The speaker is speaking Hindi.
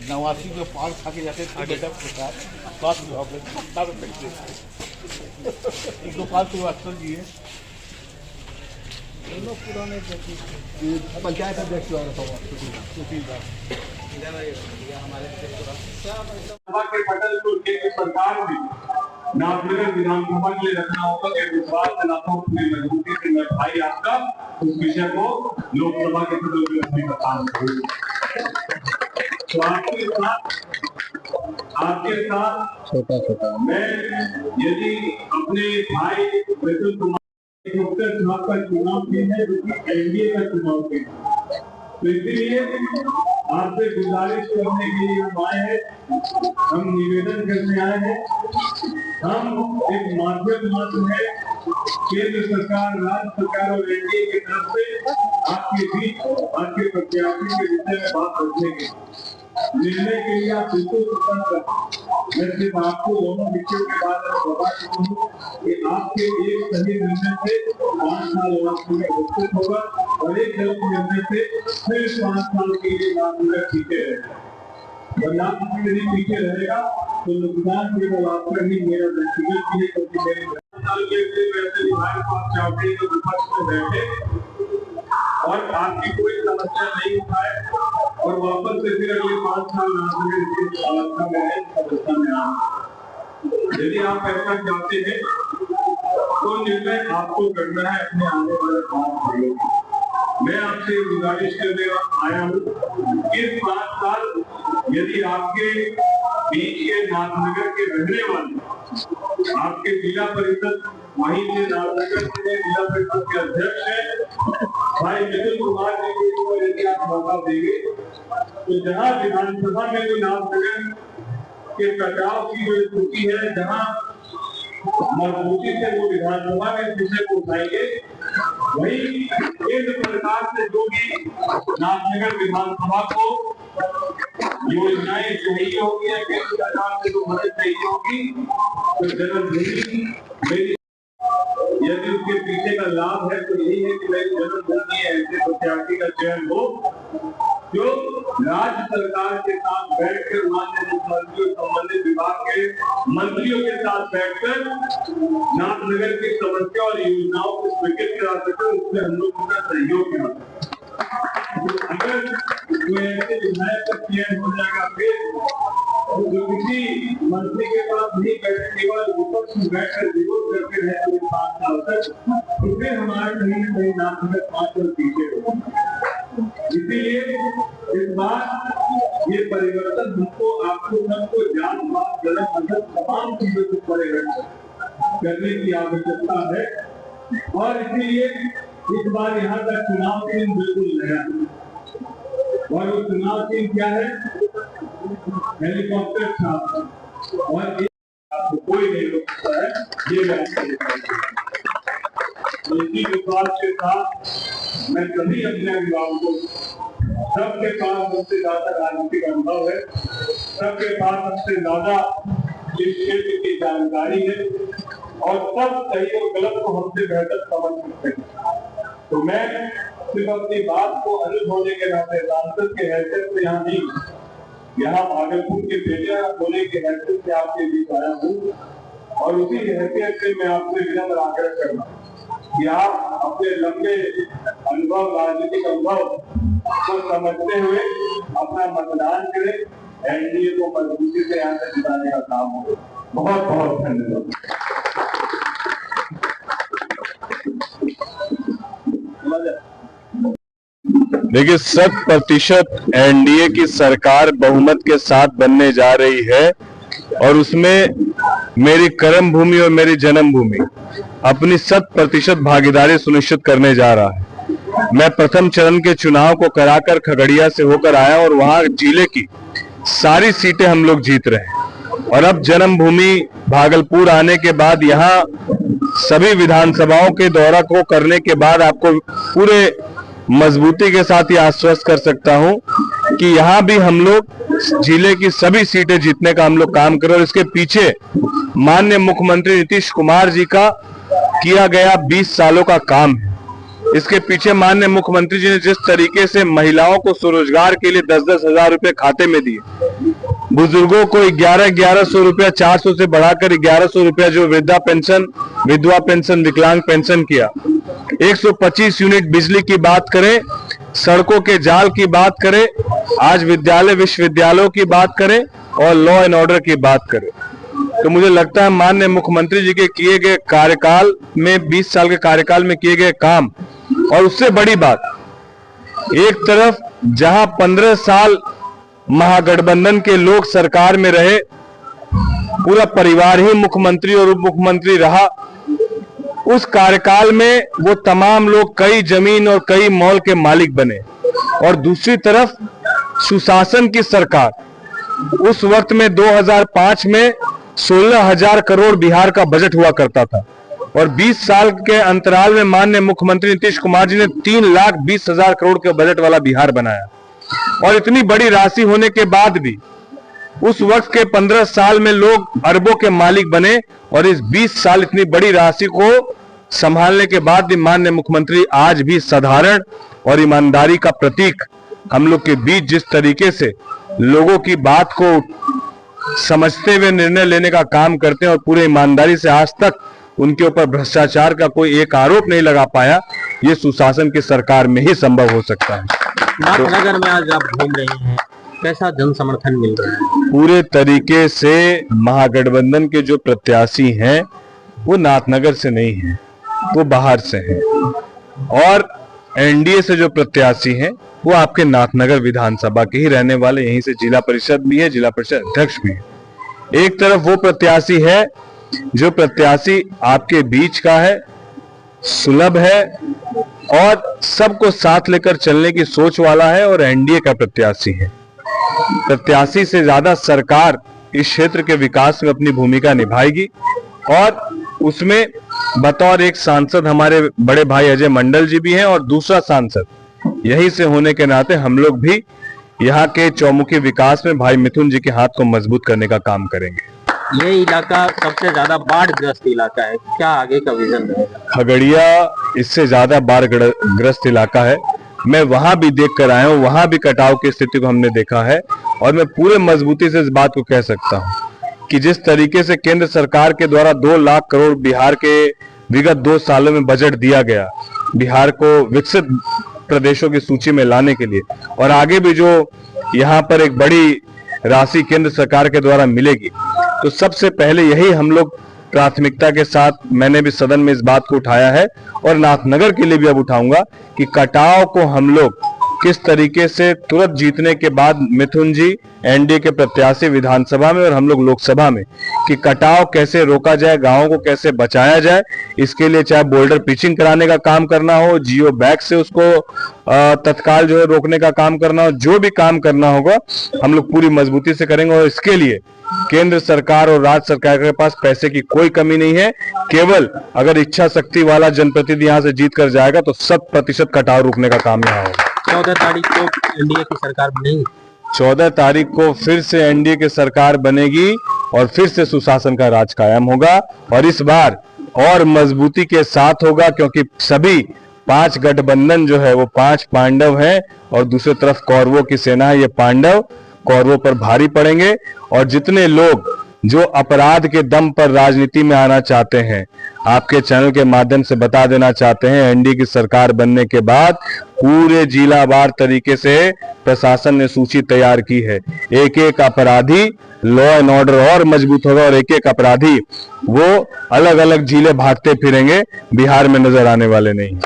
नवासी जो पाल खा के जाते थे बेटा प्रसाद स्वास्थ्य विभाग में 70 रुपए एक दो पाल श्रीवास्तव जी है पुराने पंचायत अध्यक्ष सरकार भी नाथनगर विधानसभा के लिए रखना होगा कि विश्वास दिलाता हूँ पूरी मजबूती से मैं भाई आपका उस विषय को लोकसभा के सदस्य में रखने का काम करूंगा। तो आपके साथ छोटा छोटा मैं यदि अपने भाई प्रफुल्ल कुमार चुनाव का चुनाव किए हैं जो कि एनडीए का चुनाव किए, तो इसलिए आपसे गुजारिश करने के लिए हम आए हैं, हम निवेदन करने आए हैं। हम एक माध्यम मात्र है केंद्र सरकार, राज्य सरकार और एनडीए की तरफ से आपके बीच आपके प्रत्याशी के विषय में बात रखने के निर्णय के लिए आप बिल्कुल स्वतंत्र। मैं सिर्फ आपको दोनों विषयों के बारे में बता चुका हूँ कि आपके एक सही निर्णय से 5 साल नाथनगर विकसित होगा और एक गलत निर्णय से फिर 5 साल के लिए नाथनगर पीछे रहेगा। और नाथनगर यदि पीछे रहेगा तो नुकसान केवल आपका ही मेरा व्यक्तिगत भी है, क्योंकि मेरे साल के वैसे विधायक आप चाहते हैं तो विपक्ष में बैठे और आपकी कोई समस्या नहीं उठाए और वापस से फिर अगले 5 साल नाथनगर की अवस्था में है, अवस्था में आए। यदि आप ऐसा चाहते हैं तो निर्णय आपको करना है अपने आने वाले 5 सालों में। मैं आपसे गुजारिश करने आया हूँ, इस 5 साल यदि आपके बीच के नाथनगर के रहने वाले आपके जिला परिषद वहीं से नाथनगर से जिला परिषद के अध्यक्ष है भाई प्रफुल्ल कुमार जी को यदि आप मौका देंगे तो जहाँ विधानसभा में जो नाथनगर के कटाव की जो स्थिति है, जहाँ मजबूती से वो विधानसभा में विषय को उठाएंगे, वही केंद्र सरकार से जो भी नाथनगर विधानसभा को योजनाएं चाहिए होगी या केंद्र सरकार से जो मदद चाहिए होगी तो जन्मभूमि मेरी यदि उसके पीछे का लाभ है तो यही है कि मेरी जन्मभूमि ऐसे प्रत्याशी का चयन हो जो राज्य सरकार के साथ बैठकर माननीय मुख्यमंत्री और संबंधित विभाग के मंत्रियों के साथ बैठकर नाथनगर की समस्या और योजनाओं को स्वीकृत करा सके, उसमें हम लोग का सहयोग करा। अगर कोई ऐसे विधायक का चयन हो जाएगा फिर जो किसी मंत्री के पास नहीं बैठे केवल विपक्ष में बैठकर विरोध करके रहे 5 साल तक, तो फिर हमारा कहीं न कहीं नाथनगर 5 साल पीछे होगा। इसीलिए इस बार ये परिवर्तन हमको आपको सबको जात पात धर्म मजहब तमाम चीजों से परिवर्तन करने की आवश्यकता है और इसीलिए इस बार यहाँ का चुनाव चिन्ह बिल्कुल नया है और वो चुनाव चिन्ह क्या है? हेलीकॉप्टर छाप और आपको कोई नहीं रोक सकता है। ये इसी विश्वास के साथ मैं सभी अपने अभिभावकों सबके पास सबसे ज्यादा राजनीतिक अनुभव है, सबके पास सबसे ज्यादा इस क्षेत्र की जानकारी है और सब सही और गलत को हमसे बेहतर समझ सकते हैं। तो मैं सिर्फ अपनी बात को अनुज होने के नाते सांसद के हैसियत से यहाँ नहीं, यहाँ भागलपुर के बेटिया होने के हैसियत से आपके बीच आया हूँ और उसी हैसियत से मैं आपसे विनम्र आग्रह करना कि आप अपने लंबे अनुभव, राजनीतिक अनुभव को समझते हुए अपना मतदान करें, एनडीए को मजबूती से यहाँ से जिताने का काम हो। बहुत बहुत धन्यवाद। देखिए 100% एनडीए की सरकार बहुमत के साथ बनने जा रही है और उसमें मेरी कर्म भूमि और मेरी जन्मभूमि अपनी 100% भागीदारी सुनिश्चित करने जा रहा है। मैं प्रथम चरण के चुनाव को कराकर खगड़िया से होकर आया और वहां जिले की सारी सीटें हम लोग जीत रहे हैं और अब जन्मभूमि भागलपुर आने के बाद यहाँ सभी विधानसभाओं के दौरा को करने के बाद आपको पूरे मजबूती के साथ ये आश्वस्त कर सकता हूं कि यहाँ भी हम लोग जिले की सभी सीटें जीतने का हम लोग काम करें और इसके पीछे माननीय मुख्यमंत्री नीतीश कुमार जी का किया गया 20 सालों का काम है। इसके पीछे माननीय मुख्यमंत्री जी ने जिस तरीके से महिलाओं को स्वरोजगार के लिए 10-10 हजार रुपए खाते में दिए, बुजुर्गों को 1100 रुपया 400 से बढ़ाकर 1100 रुपया जो वृद्धा पेंशन, विधवा पेंशन, विकलांग पेंशन किया, 125 यूनिट बिजली की बात करें, सड़कों के जाल की बात करें, आज विद्यालय विश्वविद्यालयों की बात करें और लॉ एंड ऑर्डर की बात करें, तो मुझे लगता है माननीय मुख्यमंत्री जी के किए गए कार्यकाल में 20 साल के कार्यकाल में किए गए काम, और उससे बड़ी बात, एक तरफ जहां 15 साल महागठबंधन के लोग सरकार में रहे, पूरा परिवार ही मुख्यमंत्री और उप मुख्यमंत्री रहा, उस कार्यकाल में वो तमाम लोग कई जमीन और कई मॉल के मालिक बने, और दूसरी तरफ सुशासन की सरकार, उस वक्त में 2005 में 16,000 करोड़ बिहार का बजट हुआ करता था, और 20 साल के अंतराल में माननीय मुख्यमंत्री नीतीश कुमार जी ने 3,20,000 करोड़ के बजट वाला बिहार बनाया। और इतनी बड़ी राशि होने के बाद भी उस वक्त के 15 साल में लोग अरबों के मालिक बने, और इस 20 साल इतनी बड़ी राशि को संभालने के बाद भी माननीय मुख्यमंत्री आज भी साधारण और ईमानदारी का प्रतीक हम लोग के बीच जिस तरीके से लोगों की बात को समझते हुए निर्णय लेने का काम करते हैं और पूरे ईमानदारी से आज तक उनके ऊपर भ्रष्टाचार का कोई एक आरोप नहीं लगा पाया, ये सुशासन की सरकार में ही संभव हो सकता है। नाथनगर में आज आप घूम रहे हैं, कैसा जन समर्थन मिल रहा है? पूरे तरीके से महागठबंधन के जो प्रत्याशी हैं वो नाथनगर से नहीं है, वो बाहर से हैं, और एनडीए से जो प्रत्याशी हैं वो आपके नाथनगर विधानसभा के ही रहने वाले, यहीं से जिला परिषद भी है, जिला परिषद अध्यक्ष भी है। एक तरफ वो प्रत्याशी है जो प्रत्याशी आपके बीच का है, सुलभ है और सबको साथ लेकर चलने की सोच वाला है, और एनडीए का प्रत्याशी है। प्रत्याशी से ज्यादा सरकार इस क्षेत्र के विकास में अपनी भूमिका निभाएगी, और उसमें बतौर एक सांसद हमारे बड़े भाई अजय मंडल जी भी हैं, और दूसरा सांसद यहीं से होने के नाते हम लोग भी यहाँ के चौमुखी विकास में भाई मिथुन जी के हाथ को मजबूत करने का काम करेंगे। ये इलाका सबसे ज्यादा बाढ़ ग्रस्त इलाका है, क्या आगे का विजन रहेगा? खगड़िया इससे ज्यादा बाढ़ ग्रस्त इलाका है, मैं वहां भी देख कर आया हूँ, वहां भी कटाव की स्थिति को हमने देखा है, और मैं पूरे मजबूती से इस बात को कह सकता हूँ कि जिस तरीके से केंद्र सरकार के द्वारा 2 लाख करोड़ बिहार के विगत 2 सालों में बजट दिया गया बिहार को विकसित प्रदेशों की सूची में लाने के लिए, और आगे भी जो यहाँ पर एक बड़ी राशि केंद्र सरकार के द्वारा मिलेगी, तो सबसे पहले यही हम लोग प्राथमिकता के साथ, मैंने भी सदन में इस बात को उठाया है और नाथनगर के लिए भी अब उठाऊंगा कि कटाव को हम लोग किस तरीके से तुरंत जीतने के बाद मिथुन जी एनडीए के प्रत्याशी विधानसभा में और हम लोग लोकसभा में, कि कटाव कैसे रोका जाए, गांवों को कैसे बचाया जाए, इसके लिए चाहे बोल्डर पिचिंग कराने का काम करना हो, जियो बैग से उसको तत्काल जो है रोकने का काम करना हो, जो भी काम करना होगा हम लोग पूरी मजबूती से करेंगे। और इसके लिए केंद्र सरकार और राज्य सरकार के पास पैसे की कोई कमी नहीं है, केवल अगर इच्छा शक्ति वाला जनप्रतिनिधि यहाँ से जीत कर जाएगा तो 100% कटाव रोकने का काम यहाँ होगा। 14 तारीख को एनडीए की सरकार बनेगी, 14 तारीख को फिर से एनडीए की सरकार बनेगी और फिर से सुशासन का राज कायम होगा, और इस बार और मजबूती के साथ होगा, क्योंकि सभी 5 गठबंधन जो है वो 5 पांडव हैं, और दूसरी तरफ कौरवों की सेना है। ये पांडव कौरवों पर भारी पड़ेंगे, और जितने लोग जो अपराध के दम पर राजनीति में आना चाहते हैं, आपके चैनल के माध्यम से बता देना चाहते हैं, एनडीए की सरकार बनने के बाद पूरे जिलावार तरीके से प्रशासन ने सूची तैयार की है। एक एक अपराधी, लॉ एंड ऑर्डर और मजबूत होगा, और एक एक अपराधी वो अलग अलग जिले भागते फिरेंगे, बिहार में नजर आने वाले नहीं।